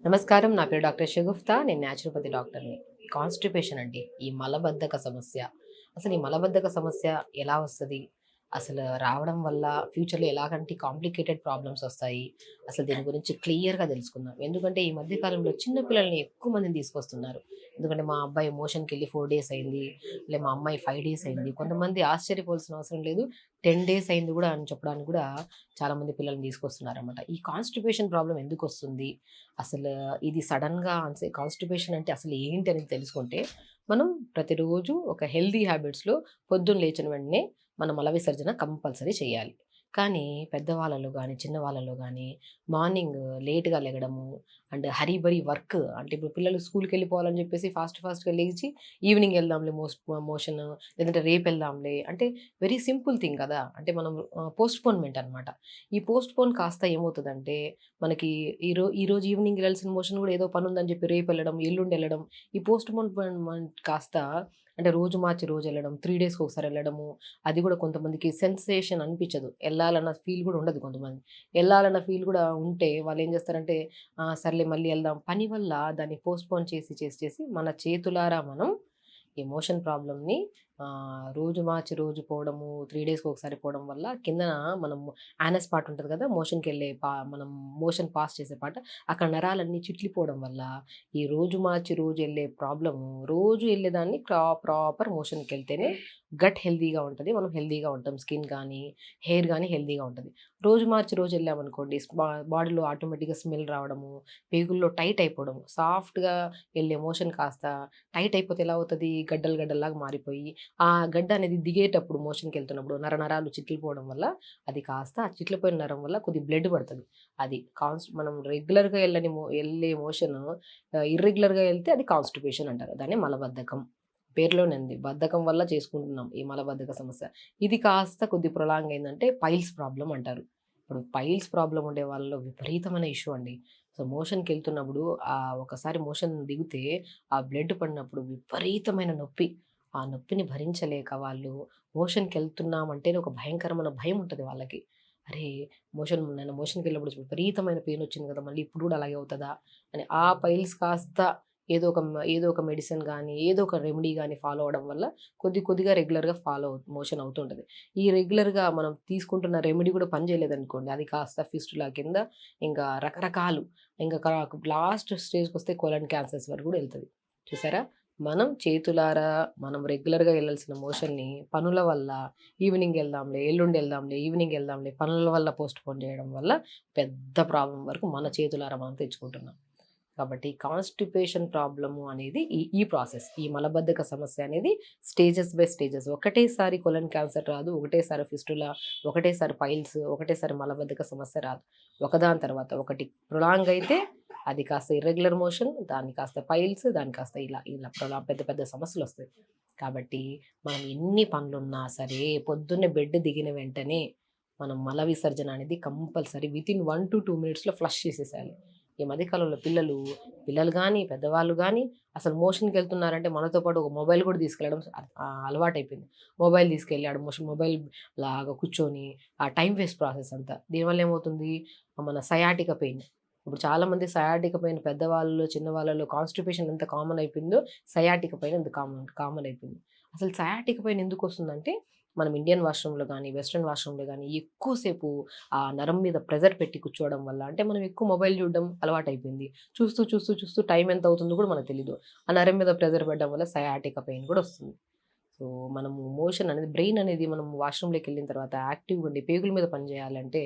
నమస్కారం. నా పేరు డాక్టర్ షగుఫ్తా. నేను న్యాచురోపతి డాక్టర్‌ని. కాన్‌స్టిపేషన్ అండి. ఈ మలబద్ధక సమస్య. అసలు ఈ మలబద్ధక సమస్య ఎలా వస్తది? అసలు రావడం వల్ల ఫ్యూచర్‌లో ఎలాంటి కాంప్లికేటెడ్ ప్రాబ్లమ్స్ వస్తాయి? అసలు దీని గురించి క్లియర్‌గా తెలుసుకుందాం. ఎందుకంటే ఈ మధ్య కాలంలో చిన్న పిల్లల్ని ఎక్కువ మందిని తీసుకొస్తున్నారు. ఎందుకంటే మా అబ్బాయి మోషన్‌కెళ్ళి 4 డేస్ అయింది. మా అమ్మాయి 5 డేస్ అయింది. కొంతమంది ఆశ్చర్యపోవాల్సిన అవసరం లేదు. 10 డేస్ అయింది గూడా అని చెప్పడానికి గూడా చాలామంది పిల్లల్ని తీసుకొస్తున్నారనమాట. ఈ కాన్‌స్టిపేషన్ ప్రాబ్లమ్ ఎందుకొస్తుంది? అసలు ఇది సడెన్‌గా కాన్‌స్టిపేషన్ అంటే అసలు ఏంటి అనేది తెలుసుకుంటే, మనం ప్రతిరోజు ఒక హెల్తీ హ్యాబిట్స్‌లో పొద్దున్న లేచిన వెంటనే మనం మల విసర్జన కంపల్సరీ చేయాలి. కానీ పెద్దవాళ్ళలో గానీ, చిన్నవాళ్ళలో గానీ మార్నింగ్ లేట్‌గా లెగడము అండ్ హరీ బరీ వర్క్ అంటే ఇప్పుడు పిల్లలు స్కూల్‌కెళ్ళిపోవాలని చెప్పేసి ఫాస్ట్‌గా లేచి ఈవినింగ్ ఎళ్దాంలే మోషన్ లేదంటే రేపెళ్దాంలే అంటే వెరీ సింపుల్ థింగ్ కదా! అంటే మనం పోస్ట్‌పోన్‌మెంట్ అనమాట. ఈ పోస్ట్‌పోన్ కాస్త ఏమవుతదంటే మనకి ఈరోజు ఈవినింగ్ ఎళ్ళాల్సిన మోషన్ గూడా ఏదో పనుందని జెప్పి రేపెళ్ళడం, ఎల్లుండెళ్ళడం. ఈ పోస్ట్‌పోన్‌మెంట్ కాస్త అంటే రోజు మార్చి రోజెళ్ళడం, 3 డేస్‌కొకసారి ఎళ్ళడము. అది గూడా కొంతమందికి సెన్సేషన్ అనిపిచ్చదు. ఎళ్ళాలన్న ఫీల్ గూడా ఉండదు కొంతమంది. ఎళ్ళాలన్న ఫీల్ గూడా ఉంటే వాళ్ళేం జేస్తారంటే, సర్లే మళ్ళీ ఎళ్దాం. పని వల్ల దాన్ని పోస్ట్‌పోన్ చేసి మన చేతులారా మనం ఎమోషన్ ప్రాబ్లమ్‌ని రోజు మార్చి రోజు పోవడము, 3 డేస్‌కొకసారి పోవడం వల్ల కిందన మనం యానస్ పార్ట్ ఉంటది కదా! మోషన్‌కెళ్ళే మనం మోషన్ పాస్ చేసే పార్ట్ అక్కడ నరాలన్నీ చిట్లిపోవడం వల్ల ఈ రోజు మార్చి రోజు ఎళ్ళే ప్రాబ్లము రోజు ఎళ్ళేదాన్ని ప్రాపర్ మోషన్‌కెళ్తేనే గట్ హెల్తీగా ఉంటది. మనం హెల్తీగా ఉంటాం. స్కిన్ గానీ, హెయిర్ గానీ హెల్తీగా ఉంటది. రోజు మార్చి రోజు ఎళ్ళామనుకోండి బాడీలో ఆటోమేటిక్‌గా స్మెల్ రావడము, పేగుల్లో టైట్ అయిపోవడం, సాఫ్ట్‌గా ఎళ్ళే మోషన్ కాస్త టైట్ అయిపోతే ఎలా అవుతది? గడ్డలు గడ్డల్లాగా మారిపోయి, ఆ గడ్డ అనేది దిగేటప్పుడు మోషన్‌కెళ్తున్నప్పుడు నరాలు చిట్లిపోవడం వల్ల అది కాస్త ఆ చిట్లిపోయిన నరం వల్ల కొద్దిగా బ్లడ్ పడతది. అది మనం రెగ్యులర్‌గా ఎళ్ళే మోషను ఇర్రెగ్యులర్‌గా ఎళ్తే అది కాన్‌స్టిపేషన్ అంటారు. దాన్ని మలబద్ధకం. పేరులోనే ఉంది. బద్ధకం వల్ల చేసుకుంటున్నాం ఈ మలబద్ధక సమస్య. ఇది కాస్త కొద్ది ప్రొలాంగ్ అయిందంటే పైల్స్ ప్రాబ్లమ్ అంటారు. ఇప్పుడు పైల్స్ ప్రాబ్లమ్ ఉండే వాళ్ళలో విపరీతమైన ఇష్యూ అండి. సో, మోషన్‌కెళ్తున్నప్పుడు ఒకసారి మోషన్ దిగితే ఆ బ్లడ్ పడినప్పుడు విపరీతమైన నొప్పి. ఆ నొప్పిని భరించలేక వాళ్ళు మోషన్‌కెళ్తున్నామంటేనే ఒక భయంకరమైన భయం ఉంటది వాళ్ళకి. అరే! నేను మోషన్‌కెళ్ళినప్పుడు విపరీతమైన పెయిన్ వచ్చింది కదా! మళ్ళీ ఇప్పుడు కూడా అలాగే అవుతదా? అని ఆ పైల్స్ కాస్త ఏదో ఒక మెడిసిన్ గానీ, ఏదో ఒక రెమెడీ గానీ ఫాలో అవ్వడం వల్ల కొద్దిగా రెగ్యులర్‌గా మోషన్ అవుతుంటది. ఈ రెగ్యులర్‌గా మనం తీసుకుంటున్న రెమెడీ కూడా పని చేయలేదనుకోండి, అది కాస్త ఫిస్టులా కింద ఇంకా రకరకాలు ఇంకా లాస్ట్ స్టేజ్‌కొస్తే కోలన్ క్యాన్సర్స్ వరకు కూడా ఎళ్తది. చూసారా? మనం రెగ్యులర్‌గా ఎళ్ళాల్సిన మోషన్‌ని పనుల వల్ల ఈవినింగ్ ఎళ్దాంలే, ఎల్లుండి ఎళ్దాంలే, ఈవినింగ్ ఎళ్దాంలే పనుల వల్ల పోస్ట్‌పోన్ చేయడం వల్ల పెద్ద ప్రాబ్లమ్ వరకు మన చేతులారా మనం తెచ్చుకుంటున్నాం. కాబట్టి కాన్‌స్టిపేషన్ ప్రాబ్లము అనేది ఈ ఈ ప్రాసెస్. ఈ మలబద్ధక సమస్య అనేది స్టేజెస్ బై స్టేజెస్. ఒకటేసారి కొలన్ క్యాన్సర్ రాదు. ఒకటేసారి ఫిస్టులా, ఒకటేసారి పైల్స్, ఒకటేసారి మలబద్ధక సమస్య రాదు. ఒకదాని తర్వాత ఒకటి ప్రొలాంగ్ అయితే అది కాస్త ఇర్రెగ్యులర్ మోషన్, దాన్ని కాస్త పైల్స్, దాన్ని కాస్త ఇలా పెద్ద పెద్ద సమస్యలొస్తాయి. కాబట్టి మనం ఎన్ని పనులున్నా సరే పొద్దున్నే బెడ్ దిగిన వెంటనే మనం మల విసర్జన అనేది కంపల్సరీ వితిన్ 1-2 మినిట్స్‌లో ఫ్లష్ చేసేసేయాలి. ఈ మధ్య కాలంలో పిల్లలు గానీ, పెద్దవాళ్ళు గానీ అసలు మోషన్‌కెళ్తున్నారంటే మనతో పాటు ఒక మొబైల్ కూడా తీసుకెళ్ళడం అలవాటయిపోయింది. మొబైల్ తీసుకెళ్ళి ఆడ మొబైల్ లాగా కూర్చొని ఆ టైమ్ వేస్ట్ ప్రాసెస్ అంతా. దీనివల్ల ఏమవుతుంది? మన సయాటిక పెయిన్. ఇప్పుడు చాలామంది సయాటిక పెయిన్ పెద్దవాళ్ళలో, చిన్నవాళ్ళలో కాన్‌స్టిపేషన్ ఎంత కామన్ అయిపోయిందో సయాటిక పెయిన్ అంత కామన్ కామన్ అయిపోయింది. అసలు సయాటిక పెయిన్ ఎందుకొస్తుందంటే మనం ఇండియన్ వాష్‌రూమ్‌లో గానీ, వెస్టర్న్ వాష్‌రూమ్‌లో గానీ ఎక్కువ సేపు ఆ నరం మీద ప్రెషర్ పెట్టి కూర్చోవడం వల్ల అంటే మనం ఎక్కువ మొబైల్ చూడడం అలవాటయిపోయింది. చూస్తూ టైం ఎంత అవుతుందో కూడా మనకు తెలీదు. ఆ నరం మీద ప్రెషర్ పడడం వల్ల సయాటికా పెయిన్ కూడా వస్తుంది. సో, మనము మోషన్ అనేది బ్రెయిన్ అనేది మనం వాష్‌రూమ్‌లోకెళ్ళిన తర్వాత యాక్టివ్‌గా ఉండి పేగుల మీద పని చేయాలంటే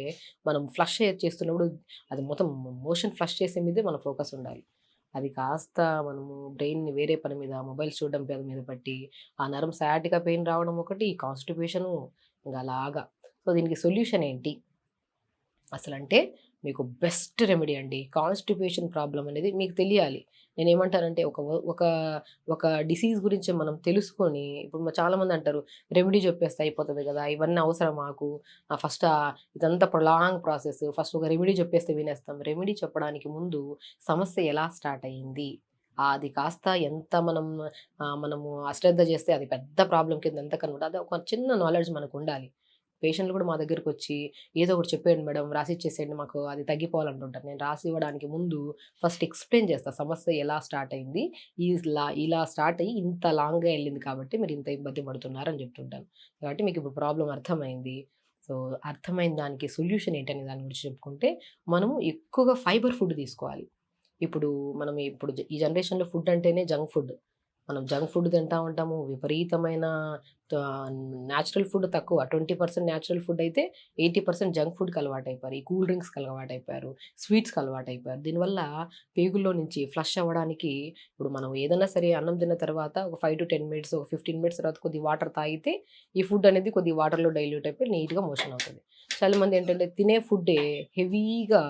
మనం ఫ్లష్ చేస్తున్నప్పుడు అది మొత్తం మోషన్ ఫ్లష్ చేసే మీదే మన ఫోకస్ ఉండాలి. అది కాస్త మనము బ్రెయిన్‌ని వేరే పని మీద మొబైల్స్ చూడడం మీద పట్టి ఆ నరం సయాటికా పెయిన్ రావడం ఒకటి, కాన్‌స్టిపేషను ఇంగ అలాగా. సో, దీనికి సొల్యూషన్ ఏంటి? అసలంటే మీకు బెస్ట్ రెమెడీ అండి. కాన్‌స్టిపేషన్ ప్రాబ్లమ్ అనేది మీకు తెలియాలి. నేనేమంటానంటే ఒక ఒక డిసీజ్ గురించి మనం తెలుసుకొని ఇప్పుడు చాలామంది అంటారు రెమెడీ చెప్పేస్తే అయిపోతది గదా! ఇవన్నీ అవసరమా మాకు? ఇదంతా ప్రొలాంగ్ ప్రాసెస్. ఫస్ట్ ఒక రెమెడీ చెప్పేస్తే వినేస్తాం. రెమెడీ చెప్పడానికి ముందు సమస్య ఎలా స్టార్ట్ అయింది? అది కాస్త ఎంత మనము అశ్రద్ధ చేస్తే అది పెద్ద ప్రాబ్లమ్ కింద ఎంత కన్వర్ట్ అది ఒక చిన్న నాలెడ్జ్ మనకుండాలి. పేషెంట్లు కూడా మా దగ్గరకొచ్చి ఏదో ఒకటి చెప్పేయండి మేడం, రాసి ఇచ్చేసేయండి మాకు అది తగ్గిపోవాలంటుంటారు. నేను రాసి ఇవ్వడానికి ముందు ఫస్ట్ ఎక్స్‌ప్లెయిన్ చేస్తా. సమస్య ఎలా స్టార్ట్ అయింది? ఇలా స్టార్ట్ అయ్యి ఇంత లాంగ్‌గా ఎళ్ళింది కాబట్టి మీరు ఇంత ఇబ్బంది పడుతున్నారని చెప్తుంటాను. కాబట్టి మీకిప్పుడు ప్రాబ్లమ్ అర్థమైంది. సో, అర్థమైన దానికి సొల్యూషన్ ఏంటనే దాని గురించి చెప్పుకుంటే, మనము ఎక్కువగా ఫైబర్ ఫుడ్ తీసుకోవాలి. ఇప్పుడు మనం ఇప్పుడు ఈ జనరేషన్‌లో ఫుడ్ అంటేనే జంక్ ఫుడ్. మనం జంక్ ఫుడ్ తింటా ఉంటాము. విపరీతమైన త నేచురల్ ఫుడ్ తక్కువ. 20% నేచురల్ ఫుడ్ అయితే 80% జంక్ ఫుడ్‌కి అలవాటైపోయారు. ఈ కూల్ డ్రింక్స్‌కి అలవాటైపోయారు. స్వీట్స్‌కి అలవాటైపోయారు. దీనివల్ల పేగుల్లో నుంచి ఫ్లష్ అవ్వడానికి ఇప్పుడు మనం ఏదైనా సరే అన్నం తిన్న తర్వాత ఒక 5-10 మినిట్స్, ఒక 15 మినిట్స్ తర్వాత కొద్దిగా వాటర్ తాగితే ఈ ఫుడ్ అనేది కొద్దిగా వాటర్‌లో డైల్యూట్ అయిపోయి నీట్‌గా మోషన్ అవుతది. చాలామంది ఏంటంటే తినే ఫుడ్డే హెవీగా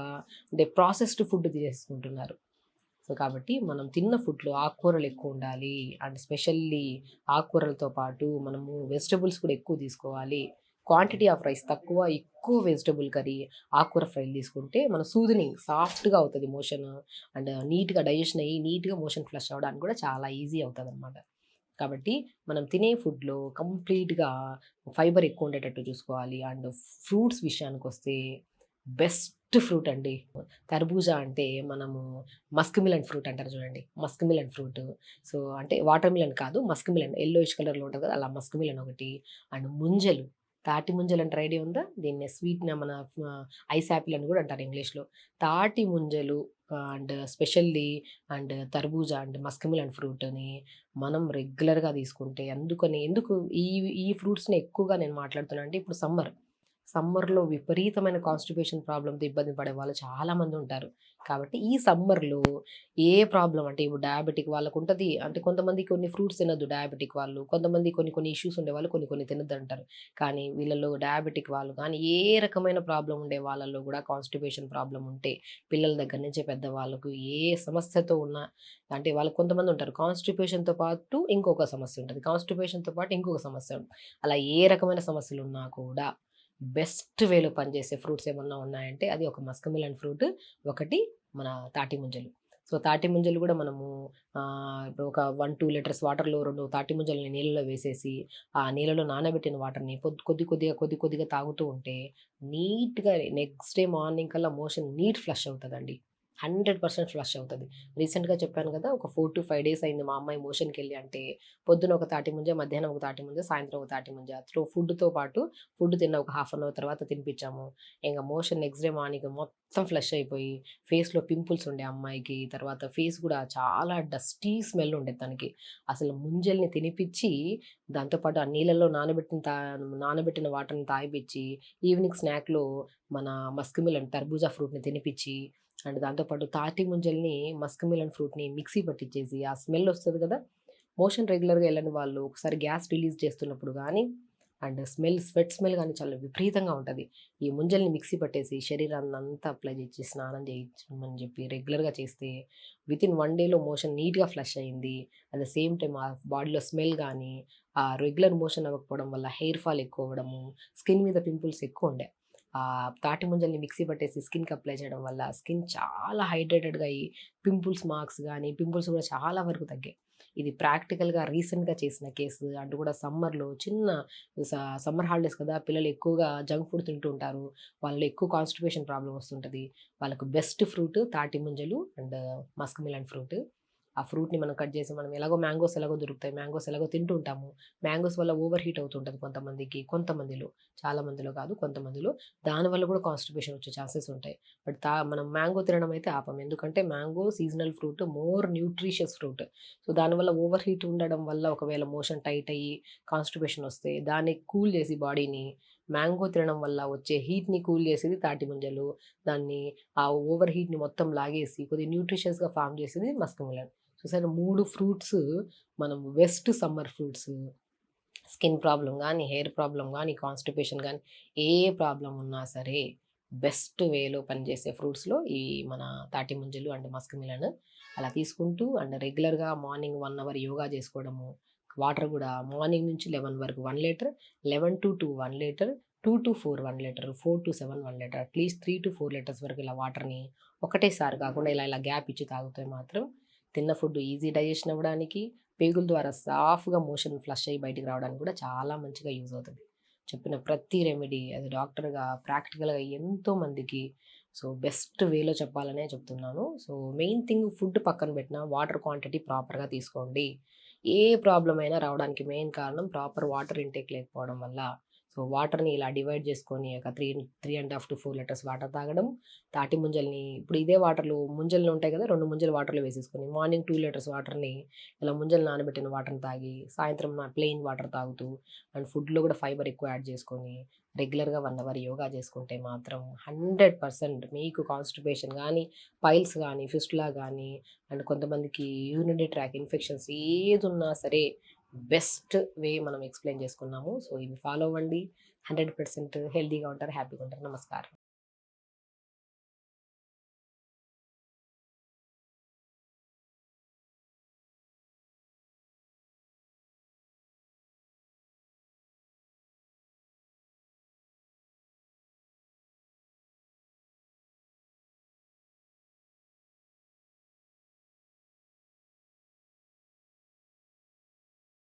అంటే ప్రాసెస్డ్ ఫుడ్ తీసేసుకుంటున్నారు. సో, కాబట్టి మనం తిన్న ఫుడ్‌లో ఆకుకూరలు ఎక్కువుండాలి. అండ్ స్పెషల్లీ ఆకుకూరలతో పాటు మనము వెజిటబుల్స్ కూడా ఎక్కువ తీసుకోవాలి. క్వాంటిటీ ఆఫ్ రైస్ తక్కువ, ఎక్కువ వెజిటబుల్ కర్రీ, ఆకుకూర ఫ్రైలు తీసుకుంటే మన సూదనింగ్ సాఫ్ట్‌గా అవుతది మోషన్. అండ్ నీట్‌గా డైజెషన్ అయ్యి నీట్‌గా మోషన్ ఫ్లష్ అవ్వడానికి కూడా చాలా ఈజీ అవుతదనమాట. కాబట్టి మనం తినే ఫుడ్‌లో కంప్లీట్‌గా ఫైబర్ ఎక్కువ ఉండేటట్టు చూసుకోవాలి. అండ్ ఫ్రూట్స్ విషయానికొస్తే బెస్ట్ ఫ్రూట్ అండి. తర్బూజా అంటే మనము మస్క్ మిలన్ ఫ్రూట్ అంటారు చూడండి. Musk melon fruit. సో, అంటే వాటర్ మిలన్ కాదు. మస్క్ మిలన్ యెల్లోయిష్ కలర్‌లో ఉంటది కదా! అలా మస్క్ మిలన్ ఒకటి. అండ్ ముంజలు. తాటి ముంజలు అంటారు ఐడియా ఉందా? దీన్ని మన ఐస్ యాపిల్ అని కూడా అంటారు ఇంగ్లీష్‌లో. తాటి ముంజలు అండ్ స్పెషల్లీ అండ్ తర్బూజా అండ్ మస్క్ మిలన్ ఫ్రూట్‌ని మనం రెగ్యులర్‌గా తీసుకుంటే ఎందుకు ఈ ఈ ఫ్రూట్స్‌ని ఎక్కువగా నేను మాట్లాడుతున్నా అంటే ఇప్పుడు సమ్మర్‌లో విపరీతమైన కాన్‌స్టిపేషన్ ప్రాబ్లమ్‌తో ఇబ్బంది పడే వాళ్ళు చాలామందుంటారు. కాబట్టి ఈ సమ్మర్‌లో ఏ ప్రాబ్లమ్ అంటే ఇప్పుడు డయాబెటిక్ వాళ్ళకుంటది. అంటే కొంతమంది కొన్ని ఫ్రూట్స్ తినొద్దు డయాబెటిక్ వాళ్ళు. కొంతమంది కొన్ని ఇష్యూస్ ఉండేవాళ్ళు కొన్ని తినొద్దంటారు. కానీ వీళ్ళలో డయాబెటిక్ వాళ్ళు కానీ ఏ రకమైన ప్రాబ్లమ్ ఉండే వాళ్ళలో గూడా కాన్‌స్టిపేషన్ ప్రాబ్లమ్ ఉంటే పిల్లల దగ్గర నుంచి పెద్దవాళ్ళకు ఏ సమస్యతో ఉన్నా అంటే వాళ్ళకి కొంతమందుంటారు. కాన్‌స్టిపేషన్‌తో పాటు ఇంకొక సమస్య ఉంటది. కాన్‌స్టిపేషన్‌తో పాటు ఇంకొక సమస్య ఉంటది. అలా ఏ రకమైన సమస్యలున్నా కూడా బెస్ట్ వేలో పనిచేసే ఫ్రూట్స్ ఏమన్నా ఉన్నాయంటే అది ఒక మస్క్ మిలన్ ఫ్రూట్, ఒకటి మన తాటి ముంజలు. సో, తాటి ముంజలు గూడా మనము ఇప్పుడు ఒక 2 లీటర్స్ వాటర్‌లో 2 తాటి ముంజలని నీళ్ళలో వేసేసి, ఆ నీళ్ళలో నానబెట్టిన వాటర్‌ని కొద్దిగా తాగుతూ ఉంటే నీట్‌గా నెక్స్ట్ డే మార్నింగ్ కల్లా మోషన్ ఫ్లష్ అవుతదండి. 100% ఫ్లష్ అవుతది. రీసెంట్‌గా చెప్పాను గదా! ఒక 4-5 డేస్ అయింది మా అమ్మాయి మోషన్‌కెళ్ళి అంటే, పొద్దున ఒక తాటి ముంజ, మధ్యాహ్నం ఒక తాటి ముంజ, సాయంత్రం ఒక తాటి ముంజ. ఫుడ్‌తో పాటు ఫుడ్ తిన్న ఒక హాఫ్ అన్ అవర్ తర్వాత తినిపించాము. ఇంగ మోషన్ నెక్స్ట్ డే మార్నింగ్ మొత్తం ఫ్లష్ అయిపోయి, ఫేస్‌లో పింపుల్స్ ఉండే అమ్మాయికి. తర్వాత ఫేస్ గూడా చాలా డస్టీ స్మెల్ ఉండేది తనకి. అసలు ముంజల్ని తినిపిచ్చి, దాంతో పాటు ఆ నీళ్ళలో నానబెట్టిన వాటర్‌ని తాగిపిచ్చి, ఈవినింగ్ స్నాక్‌లో మన మస్క్ మిలన్ తర్బూజా ఫ్రూట్‌ని తినిపిచ్చి, అండ్ దాంతో పాటు తాటి ముంజల్ని, మస్క్ మిలన్ ఫ్రూట్‌ని మిక్సీ పట్టిచ్చేసి, ఆ స్మెల్ ఒస్తది గదా! మోషన్ రెగ్యులర్‌గా ఎళ్ళని వాళ్ళు ఒకసారి గ్యాస్ రిలీజ్ చేస్తున్నప్పుడు గానీ, అండ్ స్వెట్ స్మెల్ గానీ చాలా విపరీతంగా ఉంటది. ఈ ముంజల్ని మిక్సీ పట్టేసి శరీరాన్నంతా అప్లై చేసి స్నానం చేయించమని చెప్పి రెగ్యులర్‌గా చేస్తే వితిన్ 1 డేలో మోషన్ నీట్‌గా ఫ్లష్ అయింది. అట్ ద సేమ్ టైమ్ ఆ బాడీలో స్మెల్ గానీ, ఆ రెగ్యులర్ మోషన్ అవ్వకపోవడం వల్ల హెయిర్ ఫాల్ ఎక్కువవ్వడము, స్కిన్ మీద పింపుల్స్ ఎక్కువుండే. తాటి ముంజల్ని మిక్సీ పట్టేసి స్కిన్‌కి అప్లై చేయడం వల్ల స్కిన్ చాలా హైడ్రేటెడ్‌గా అయ్యి పింపుల్స్ మార్క్స్ గానీ, పింపుల్స్ గూడా చాలా వరకు తగ్గాయి. ఇది ప్రాక్టికల్‌గా రీసెంట్‌గా చేసిన కేసు. అది కూడా సమ్మర్‌లో స సమ్మర్ హాలిడేస్ కదా! పిల్లలు ఎక్కువగా జంక్ ఫుడ్ తింటూ ఉంటారు. వాళ్ళలో ఎక్కువ కాన్‌స్టిపేషన్ ప్రాబ్లమ్ వస్తుంటది. వాళ్ళకు బెస్ట్ ఫ్రూట్ తాటి ముంజలు అండ్ మస్క్ మిలన్ ఫ్రూట్. ఆ ఫ్రూట్‌ని మనం కట్ చేసి మనం ఎలాగో మ్యాంగోస్ ఎలాగో దొరుకుతాయి. మ్యాంగోస్ ఎలాగో తింటూ ఉంటాము. మ్యాంగోస్ వల్ల ఓవర్ హీట్ అవుతుంటది కొంతమందికి. చాలా మందిలో కాదు కొంతమందిలో. దానివల్ల కూడా కాన్‌స్టిపేషన్ వచ్చే ఛాన్సెస్ ఉంటాయి. బట్ మనం మ్యాంగో తినడం అయితే ఆపం. ఎందుకంటే mango seasonal fruit, more nutritious fruit. So, దానివల్ల ఓవర్ హీట్ ఉండడం వల్ల ఒకవేళ మోషన్ టైట్ అయ్యి కాన్‌స్టిపేషన్ వస్తే దాన్ని కూల్ చేసి బాడీని మ్యాంగో తినడం వల్ల వచ్చే హీట్‌ని కూల్ చేసేది తాటి ముంజలు. దాన్ని ఆ ఓవర్ హీట్‌ని మొత్తం లాగేసి కొద్దిగా న్యూట్రిషియస్‌గా ఫార్మ్ చేసేది మస్క్ మిలన్. చూసారా 3 ఫ్రూట్స్ మనం best summer fruits. Skin problem గానీ, హెయిర్ ప్రాబ్లమ్ గానీ, కాన్‌స్టిపేషన్ గానీ, ఏ ప్రాబ్లమ్ ఉన్నా సరే బెస్ట్ వేలో పనిచేసే ఫ్రూట్స్‌లో ఈ మన తాటి ముంజలు అండ్ మస్క్ మిలన్ అలా తీసుకుంటూ అండ్ రెగ్యులర్‌గా మార్నింగ్ 1 అవర్ యోగా చేసుకోవడము. వాటర్ గూడా మార్నింగ్ నుంచి 11 వరకు 1 litre, 11-2 1 litre, 2-4 1 litre, 4-7 1 litre at least 3-4 litres వరకు ఇలా వాటర్‌ని ఒకటేసారి కాకుండా ఇలా గ్యాప్ ఇచ్చి తాగితే మాత్రం తిన్న ఫుడ్ ఈజీ డైజెషన్ అవ్వడానికి, పేగుల ద్వారా సాఫ్ట్‌గా మోషన్ ఫ్లష్ అయ్యి బయటికి రావడానికి కూడా చాలా మంచిగా యూజ్ అవుతది. చెప్పిన ప్రతి రెమెడీ అది డాక్టర్‌గా, ప్రాక్టికల్‌గా ఎంతోమందికి సో, బెస్ట్ వేలో చెప్పాలనే చెప్తున్నాను. సో, మెయిన్ థింగ్ ఫుడ్ పక్కన పెట్టినా వాటర్ క్వాంటిటీ ప్రాపర్‌గా తీసుకోండి. ఏ ప్రాబ్లమ్ అయినా రావడానికి మెయిన్ కారణం ప్రాపర్ వాటర్ ఇంటేక్ లేకపోవడం వల్ల. సో, వాటర్‌ని ఇలా డివైడ్ చేసుకొని ఒక 3 ½ to 4 లీటర్స్ వాటర్ తాగడం. తాటి ముంజల్ని ఇప్పుడు ఇదే వాటర్‌లో ముంజలు ఉంటాయి కదా! 2 ముంజలు వాటర్‌లో వేసేసుకొని మార్నింగ్ 2 లీటర్స్ వాటర్‌ని ఇలా ముంజలు నానబెట్టిన వాటర్‌ని తాగి, సాయంత్రం ప్లెయిన్ వాటర్ తాగుతూ అండ్ ఫుడ్‌లో కూడా ఫైబర్ ఎక్కువ యాడ్ చేసుకొని రెగ్యులర్‌గా 1 అవర్ యోగా చేసుకుంటే మాత్రం 100% మీకు కాన్‌స్టిపేషన్ గానీ, పైల్స్ గానీ, ఫిస్టులా గానీ అండ్ కొంతమందికి యూరినరీ ట్రాక్ ఇన్ఫెక్షన్స్ ఏదున్నా సరే బెస్ట్ వే మనం ఎక్స్‌ప్లెయిన్ చేసుకున్నాము. సో, ఇవి ఫాలో అవ్వండి. 100% హెల్తీగా ఉంటారు, హ్యాపీగా ఉంటారు. నమస్కారం.